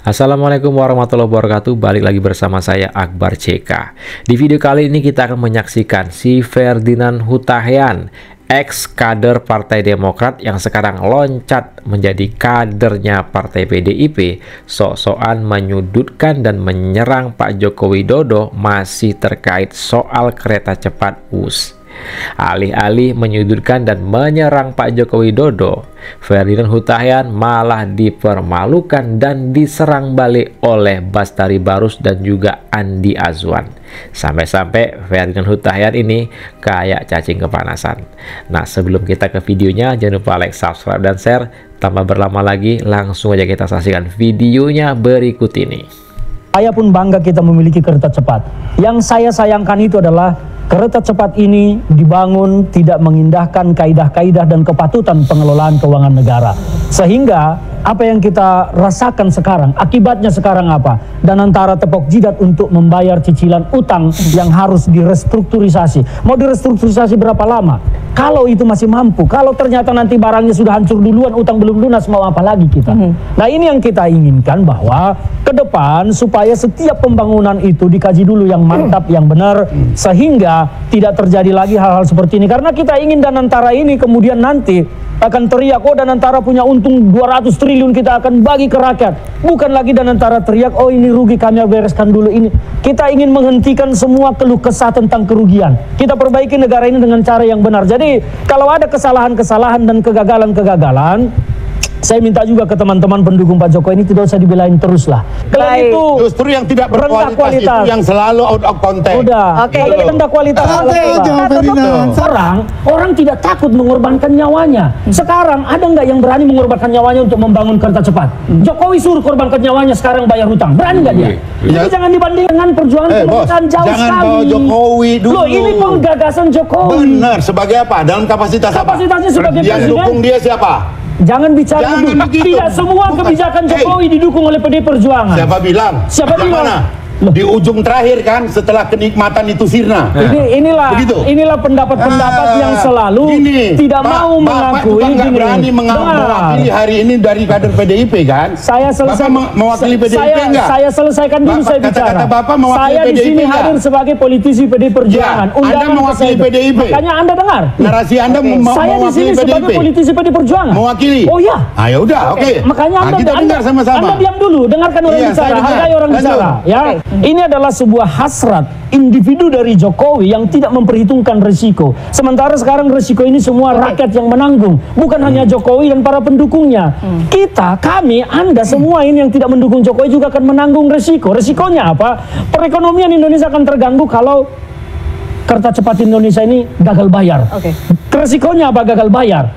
Assalamualaikum warahmatullahi wabarakatuh. Balik lagi bersama saya Akbar CK. Di video kali ini kita akan menyaksikan si Ferdinand Hutahian, ex kader Partai Demokrat yang sekarang loncat menjadi kadernya Partai PDIP, sok-sokan menyudutkan dan menyerang Pak Joko Widodo masih terkait soal kereta cepat WUS. Alih-alih menyudutkan dan menyerang Pak Joko Widodo, Ferdinand Hutahian malah dipermalukan dan diserang balik oleh Bastari Barus dan juga Andi Azwan. Sampai-sampai Ferdinand Hutahian ini kayak cacing kepanasan. Nah, sebelum kita ke videonya, jangan lupa like, subscribe, dan share. Tanpa berlama lagi, langsung aja kita saksikan videonya berikut ini. Saya pun bangga kita memiliki kereta cepat. Yang saya sayangkan itu adalah kereta cepat ini dibangun tidak mengindahkan kaidah-kaidah dan kepatutan pengelolaan keuangan negara. Sehingga apa yang kita rasakan sekarang, akibatnya sekarang apa? Dan antara tepok jidat untuk membayar cicilan utang yang harus direstrukturisasi. Mau direstrukturisasi berapa lama? Kalau itu masih mampu, kalau ternyata nanti barangnya sudah hancur duluan, utang belum lunas, mau apa lagi kita? Nah, ini yang kita inginkan, bahwa ke depan supaya setiap pembangunan itu dikaji dulu yang mantap, yang benar, sehingga tidak terjadi lagi hal-hal seperti ini. Karena kita ingin Danantara ini kemudian nanti akan teriak, oh Danantara punya untung 200 triliun kita akan bagi ke rakyat. Bukan lagi Danantara teriak, oh ini rugi kami bereskan dulu ini. Kita ingin menghentikan semua keluh kesah tentang kerugian. Kita perbaiki negara ini dengan cara yang benar. Jadi kalau ada kesalahan-kesalahan dan kegagalan-kegagalan, saya minta juga ke teman-teman pendukung Pak Jokowi ini tidak usah dibelain terus lah. Kalian itu justru yang tidak berkualitas itu yang selalu out of context. Udah, rendah kualitas. Orang tidak takut mengorbankan nyawanya. Sekarang ada nggak yang berani mengorbankan nyawanya untuk membangun kereta cepat? Jokowi suruh korbankan nyawanya, sekarang bayar hutang. Berani nggak dia? Jadi jangan dibanding dengan perjuangan kemerdekaan jauh jangan sekali. bawa Jokowi dulu. Loh, ini penggagasan Jokowi. Benar, sebagai apa? Dalam kapasitas apa? Kapasitasnya sebagai yang presiden. dukung dia siapa? Jangan bicara begitu. Tidak semua kebijakan Jokowi didukung oleh PD Perjuangan. Siapa bilang? Siapa bilang? Mana? Di ujung terakhir kan, setelah kenikmatan itu sirna. Inilah pendapat-pendapat yang selalu tidak mau mengakui. Bapak nggak berani mewakili hari ini dari kader PDIP kan? Saya selesai. Bapak mewakili PDIP enggak? Saya selesaikan dulu, saya bicara. Kata Bapak mewakili saya PDIP di sini enggak? hadir sebagai politisi PD Perjuangan. Ya, Anda mewakili PDIP. Makanya Anda dengar. Narasi Anda saya di sini sebagai politisi PD Perjuangan. Mewakili. Oh ya. Ya udah, oke. Makanya kita dengar sama-sama. Anda diam dulu, dengarkan orang bicara, hargai orang bicara. Ya. Ini adalah sebuah hasrat individu dari Jokowi yang tidak memperhitungkan risiko. Sementara sekarang risiko ini semua rakyat yang menanggung, bukan hanya Jokowi dan para pendukungnya. Kami, Anda semua ini yang tidak mendukung Jokowi juga akan menanggung risiko. Risikonya apa? Perekonomian Indonesia akan terganggu kalau kereta cepat Indonesia ini gagal bayar. Risikonya apa gagal bayar?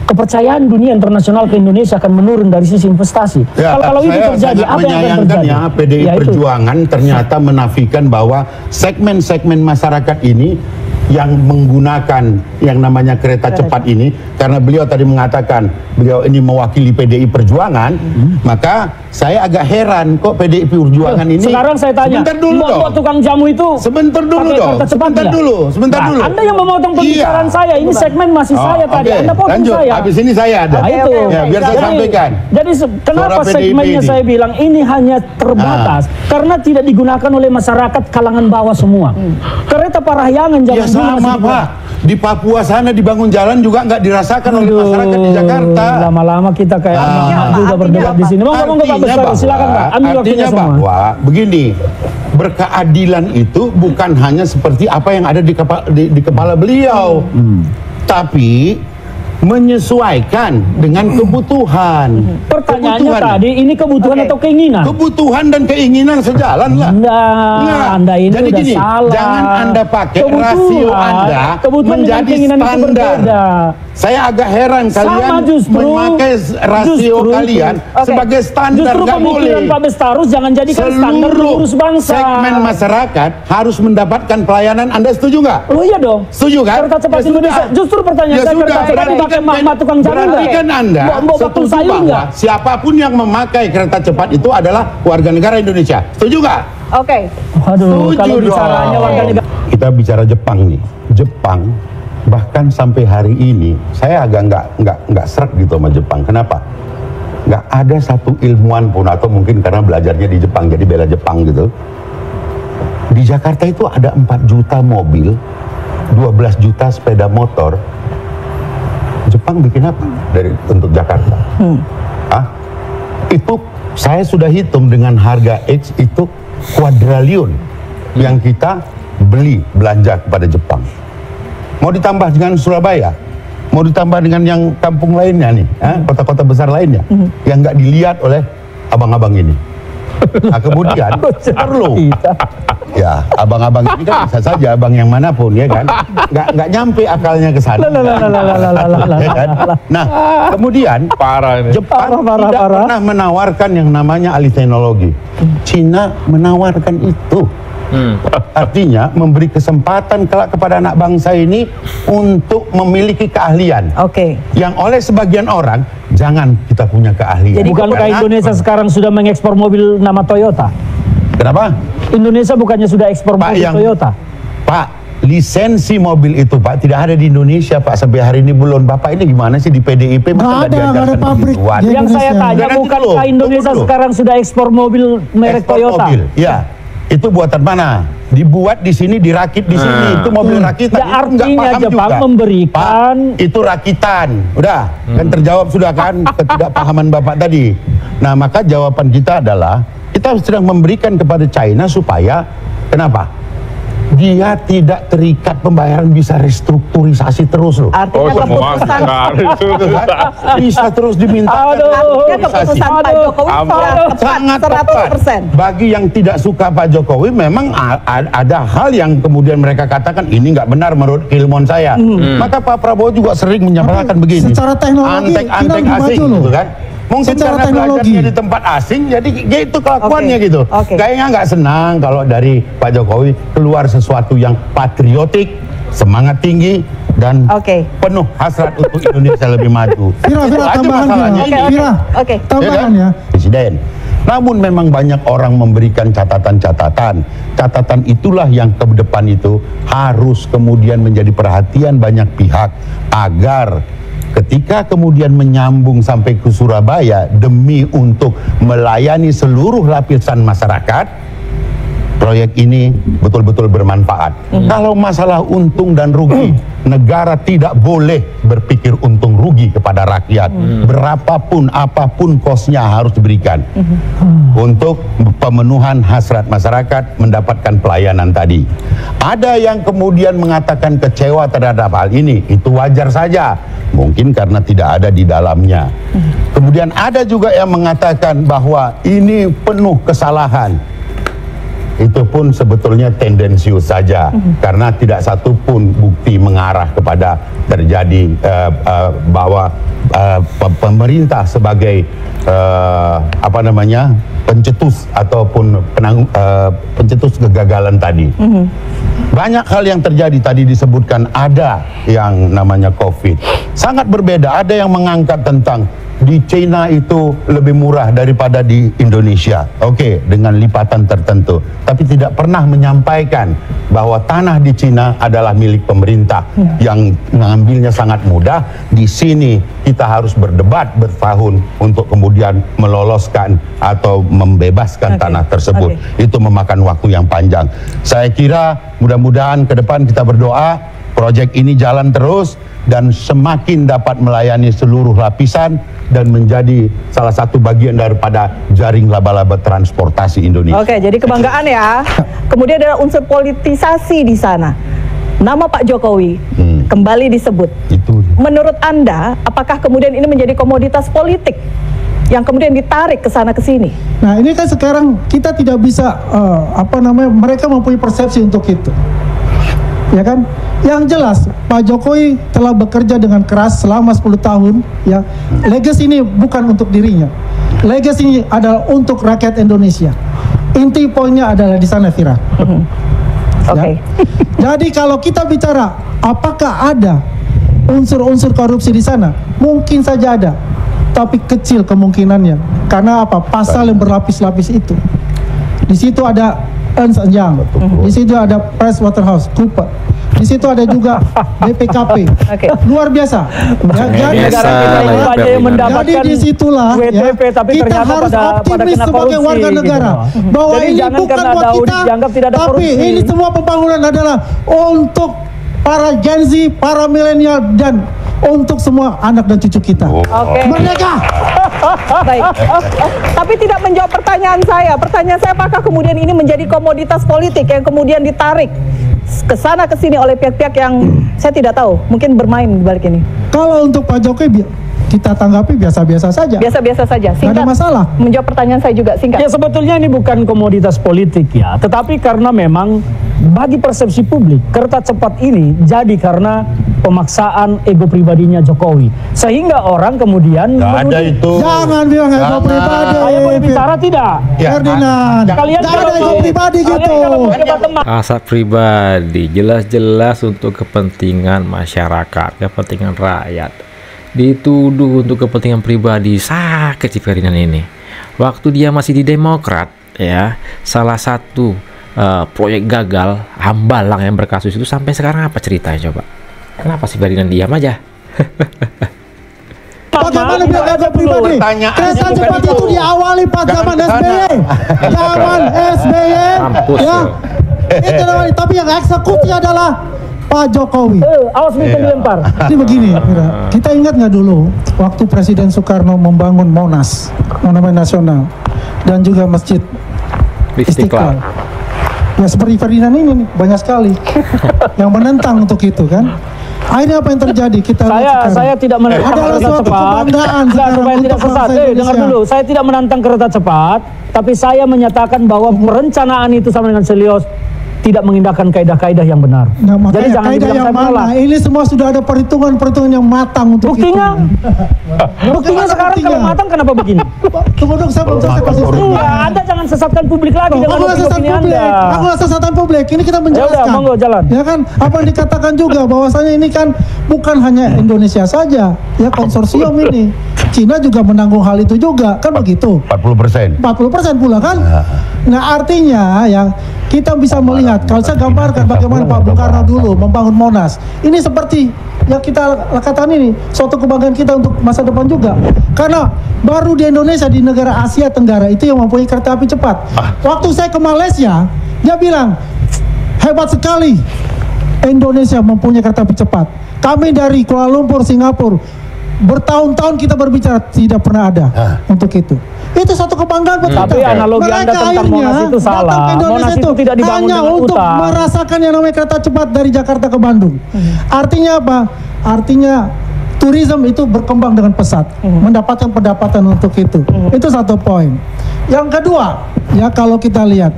Kepercayaan dunia internasional ke Indonesia akan menurun dari sisi investasi. Kalau itu terjadi, apa yang akan terjadi? PDI Perjuangan ternyata menafikan bahwa segmen-segmen masyarakat ini yang menggunakan yang namanya kereta cepat ini, karena beliau tadi mengatakan beliau ini mewakili PDI Perjuangan, maka saya agak heran kok PDI Perjuangan ini. Sekarang saya tanya, sebentar dulu dong. Tukang jamu itu sebentar dulu dong. Sebentar dulu. Anda yang memotong pembicaraan saya. Ini segmen masih saya tadi. Anda potong saya. Habis ini saya ada. Ya, biar saya sampaikan. Jadi kenapa segmennya saya bilang ini hanya terbatas karena tidak digunakan oleh masyarakat kalangan bawah semua. Kereta Parahyangan zaman sama Pak, di Papua sana dibangun jalan juga nggak dirasakan oleh masyarakat di Jakarta. Lama-lama kita kayak juga berdebat di sini. Monggo Pak Besar, silakan Pak. Ambil waktunya semua. Bahwa begini, berkeadilan itu bukan hanya seperti apa yang ada di kepala beliau, tapi menyesuaikan dengan kebutuhan. Pertanyaannya tadi, ini kebutuhan atau keinginan? Kebutuhan dan keinginan sejalan lah. Anda ini jadi udah gini, salah. jangan Anda pakai rasio Anda menjadi standar. Saya agak heran kalian memakai rasio kalian sebagai standar. Justru pemikiran Pak Bestarus jangan jadikan standar urus bangsa. Segmen masyarakat harus mendapatkan pelayanan. Anda setuju nggak? Oh iya dong. Setuju kan? Kereta cepat Indonesia. Justru pertanyaan saya, kereta cepat dipakai mak tukang jalan nggak? Berarti kan Anda setuju bahwa siapapun yang memakai kereta cepat itu adalah warga negara Indonesia. Setuju nggak? Waduh, kalau bicaranya warga negara. Kita bicara Jepang nih. Jepang bahkan sampai hari ini saya agak nggak serak gitu sama Jepang. Kenapa? nggak ada satu ilmuwan pun, atau mungkin karena belajarnya di Jepang jadi bela Jepang gitu. Di Jakarta itu ada 4 juta mobil, 12 juta sepeda motor. Jepang bikin apa untuk Jakarta? Itu saya sudah hitung dengan harga X itu kuadriliun yang kita beli belanja kepada Jepang. Mau ditambah dengan Surabaya, mau ditambah dengan yang kampung lainnya nih, kota-kota besar lainnya yang nggak dilihat oleh abang-abang ini. Nah, kemudian perlu, ya abang-abang ini kan bisa saja abang yang manapun ya kan, nggak nyampe akalnya ke sana. Ya kan? Nah, kemudian Jepang tidak pernah menawarkan yang namanya alih teknologi. Cina menawarkan itu. Artinya memberi kesempatan kepada anak bangsa ini untuk memiliki keahlian. Yang oleh sebagian orang jangan kita punya keahlian. Jadi bukankah Indonesia sekarang sudah mengekspor mobil nama Toyota? Kenapa? Indonesia bukannya sudah ekspor mobil Toyota? Pak, lisensi mobil itu Pak tidak ada di Indonesia Pak sampai hari ini belum. Bapak ini gimana sih di PDIP masa ada pabrik. Yang saya tanya bukankah Indonesia sekarang sudah ekspor mobil merek Toyota? Ya. Itu buatan mana? Dibuat di sini, dirakit di sini. Itu mobil rakitan. Ya, artinya Jepang juga memberikan. Pak, itu rakitan. Udah, kan terjawab sudah kan ketidakpahaman Bapak tadi. Nah, maka jawaban kita adalah kita sedang memberikan kepada China supaya kenapa? Dia tidak terikat pembayaran, bisa restrukturisasi terus loh. Artinya keputusan bisa terus diminta. Artinya keputusan Pak Jokowi sangat 100%. Bagi yang tidak suka Pak Jokowi, memang ada hal yang kemudian mereka katakan ini nggak benar menurut keilmuan saya. Maka Pak Prabowo juga sering menyatakan begini. Secara teknologi antek asing gitu kan. Mungkin secara karena teknologi belajarnya di tempat asing, jadi itu kelakuannya gitu. Kayaknya nggak senang kalau dari Pak Jokowi keluar sesuatu yang patriotik, semangat tinggi, dan penuh hasrat untuk Indonesia lebih maju. Vira, tambahan ya. Presiden. Namun memang banyak orang memberikan catatan-catatan. Catatan itulah yang ke depan itu harus kemudian menjadi perhatian banyak pihak agar ketika kemudian menyambung sampai ke Surabaya demi untuk melayani seluruh lapisan masyarakat, proyek ini betul-betul bermanfaat. Kalau masalah untung dan rugi, negara tidak boleh berpikir untung rugi kepada rakyat. Berapapun, apapun kosnya harus diberikan untuk pemenuhan hasrat masyarakat mendapatkan pelayanan tadi. Ada yang kemudian mengatakan kecewa terhadap hal ini, itu wajar saja. Mungkin karena tidak ada di dalamnya. Kemudian ada juga yang mengatakan bahwa ini penuh kesalahan. Itu pun sebetulnya tendensius saja, karena tidak satu pun bukti mengarah kepada terjadi bahwa pemerintah sebagai pencetus ataupun pencetus kegagalan tadi. Banyak hal yang terjadi tadi disebutkan, ada yang namanya COVID. Sangat berbeda, ada yang mengangkat tentang di China itu lebih murah daripada di Indonesia. Oke, dengan lipatan tertentu. Tapi tidak pernah menyampaikan bahwa tanah di China adalah milik pemerintah yang mengambilnya sangat mudah. Di sini kita harus berdebat bertahun untuk kemudian meloloskan atau membebaskan tanah tersebut. Itu memakan waktu yang panjang. Saya kira mudah-mudahan ke depan kita berdoa proyek ini jalan terus dan semakin dapat melayani seluruh lapisan dan menjadi salah satu bagian daripada jaring laba-laba transportasi Indonesia. Oke, jadi kebanggaan ya. Kemudian ada unsur politisasi di sana. Nama Pak Jokowi kembali disebut. Itu. Menurut Anda, apakah kemudian ini menjadi komoditas politik yang kemudian ditarik ke sana ke sini? Nah, ini kan sekarang kita tidak bisa mereka mempunyai persepsi untuk itu. Ya kan? Yang jelas Pak Jokowi telah bekerja dengan keras selama 10 tahun ya. Legacy ini bukan untuk dirinya. Legacy ini adalah untuk rakyat Indonesia. Inti poinnya adalah di sana, Vira. Ya? Jadi kalau kita bicara apakah ada unsur-unsur korupsi di sana? Mungkin saja ada, tapi kecil kemungkinannya. Karena apa? Pasal yang berlapis-lapis itu. Di situ ada Ernst & Young, di situ ada PricewaterhouseCoopers, Di situ ada juga BPKP. Oke. Luar biasa. Ya, jadi Biasa lah, Ada yang mendapatkan jadi disitulah WTP, ya, tapi kita ternyata harus pada optimis kena sebagai korupsi, warga gitu negara loh. bahwa Jadi ini jangan bukan karena buat ada audit kita, dianggap tidak ada tapi korupsi. ini semua pembangunan adalah untuk para Gen Z, para milenial, dan untuk semua anak dan cucu kita. Oke. Merdeka! Baik. Tapi tidak menjawab pertanyaan saya. Pertanyaan saya, apakah kemudian ini menjadi komoditas politik yang kemudian ditarik ke sana ke sini oleh pihak-pihak yang saya tidak tahu, mungkin bermain di balik ini. Kalau untuk Pak Jokowi kita tanggapi biasa-biasa saja. Biasa-biasa saja. Nggak ada masalah. Menjawab pertanyaan saya juga singkat. Ya sebetulnya ini bukan komoditas politik ya, tetapi karena memang bagi persepsi publik kereta cepat ini jadi karena pemaksaan ego pribadinya Jokowi, sehingga orang kemudian Nggak ada itu. Jangan bilang ego Jangan. pribadi. Saya boleh bicara tidak? Ya, Ferdinand. Kalian Jangan ada kalau ego mau- pribadi kalian gitu. kalau mau debat teman, Asal pribadi, jelas-jelas untuk kepentingan masyarakat, kepentingan rakyat. Dituduh untuk kepentingan pribadi, sakit si Ferdinand ini. Waktu dia masih di Demokrat, ya, salah satu proyek gagal, Hambalang yang berkasus itu sampai sekarang apa ceritanya coba? Kenapa si Ferdinand diam aja? Bagaimana bilang ego pribadi? Pertanyaannya Kereta bukan cepat itu. itu diawali pas Jangan zaman kesana. SBY. Zaman SBY. Mampus Ya. lu. Itu namanya. Tapi yang eksekusi adalah Pak Jokowi. awas minta dilempar. Jadi begini, Mira. Kita ingat nggak dulu waktu Presiden Soekarno membangun Monas, Monumen Nasional, dan juga Masjid Istiqlal. Ya seperti Ferdinand ini nih, banyak sekali yang menentang untuk itu kan. Akhirnya apa yang terjadi? Kita lihat sekarang. Saya tidak menantang Adalah kereta suatu cepat. kebanggaan Enggak, sekarang supaya tidak untuk sesat. bangsa Dengar Indonesia. dulu, saya tidak menantang kereta cepat, tapi saya menyatakan bahwa perencanaan itu sama dengan serius tidak mengindahkan kaidah-kaidah yang benar. Nah, Jadi makanya jangan kaidah dibilang yang saya menolak. mana? Ini semua sudah ada perhitungan-perhitungan yang matang untuk Buktinya, itu. buktinya sekarang kalau matang kenapa begini? Tunggu dong, saya belum selesai posisi. Enggak, Anda jangan sesatkan publik lagi dengan Aku nggak sesat opini publik, Anda. aku nggak sesatan publik. Ini kita Ya menjelaskan. udah, monggo jalan. Ya kan, apa yang dikatakan juga bahwasanya ini kan bukan hanya Indonesia saja, ya konsorsium ini. Cina juga menanggung hal itu juga, kan begitu. 40%. 40% pula kan. Nah artinya ya kita bisa melihat, kalau saya gambarkan bagaimana Pak Bung Karno dulu membangun Monas. Ini seperti yang kita katakan ini, suatu kebanggaan kita untuk masa depan juga. Karena baru di Indonesia, di negara Asia Tenggara itu yang mempunyai kereta api cepat. Waktu saya ke Malaysia, dia bilang, hebat sekali Indonesia mempunyai kereta api cepat. Kami dari Kuala Lumpur, Singapura, bertahun-tahun kita berbicara tidak pernah ada untuk itu. Itu suatu kebanggaan buat Tapi kita. analogi Mereka Anda tentang akhirnya Monas itu datang salah. ke Indonesia Monas itu tidak dibangun hanya dengan untuk utang. merasakan yang namanya kereta cepat dari Jakarta ke Bandung. Artinya apa? Artinya tourism itu berkembang dengan pesat, mendapatkan pendapatan untuk itu. Itu satu poin. Yang kedua, ya kalau kita lihat,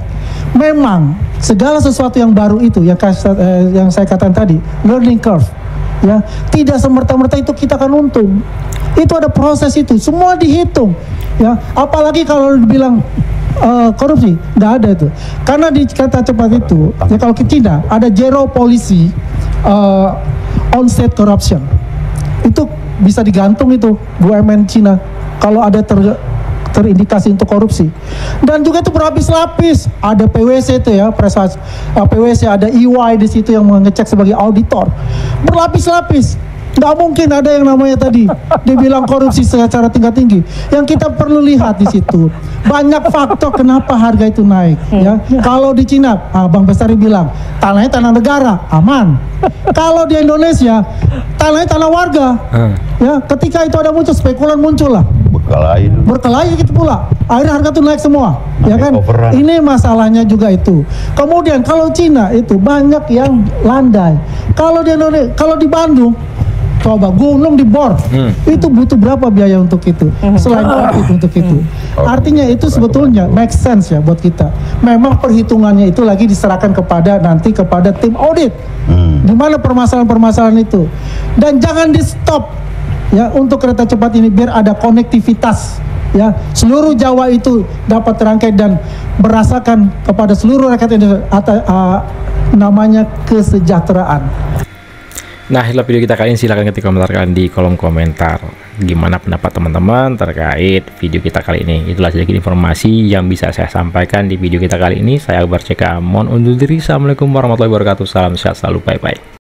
memang segala sesuatu yang baru itu yang saya katakan tadi, learning curve, ya tidak semerta-merta itu kita akan untung. Itu ada proses itu, semua dihitung, ya. Apalagi kalau dibilang korupsi, nggak ada itu. Karena di kereta cepat itu, ya kalau ke Cina ada zero policy on-state corruption. Itu bisa digantung itu BUMN Cina kalau ada terindikasi untuk korupsi. Dan juga itu berlapis-lapis. Ada PwC itu ya, PwC, ada EY di situ yang mengecek sebagai auditor. Berlapis-lapis. Nggak mungkin ada yang namanya tadi dibilang korupsi secara tingkat tinggi. Yang kita perlu lihat di situ banyak faktor kenapa harga itu naik. Ya, kalau di Cina, Bang Bestari bilang tanahnya tanah negara, aman. Kalau di Indonesia, tanahnya tanah warga. Ya, ketika itu ada muncul spekulan muncul lah. Berkelahi gitu pula. Akhirnya harga itu naik semua, ya kan? Overrun. Ini masalahnya juga itu. Kemudian kalau Cina itu banyak yang landai. Kalau di Indonesia, kalau di Bandung, coba gunung dibor, itu butuh berapa biaya untuk itu? Selain profit untuk itu. Artinya itu sebetulnya make sense ya buat kita. Memang perhitungannya itu lagi diserahkan nanti kepada tim audit. Di mana permasalahan-permasalahan itu. Dan jangan di stop ya untuk kereta cepat ini biar ada konektivitas. Ya, seluruh Jawa itu dapat terangkai dan merasakan kepada seluruh rakyat Indonesia namanya kesejahteraan. Nah, itulah video kita kali ini. Silahkan ketik komentar kalian di kolom komentar. Gimana pendapat teman-teman terkait video kita kali ini. Itulah sedikit informasi yang bisa saya sampaikan di video kita kali ini. Saya Akbar CK, mohon undur diri. Assalamualaikum warahmatullahi wabarakatuh. Salam sehat selalu. Bye-bye.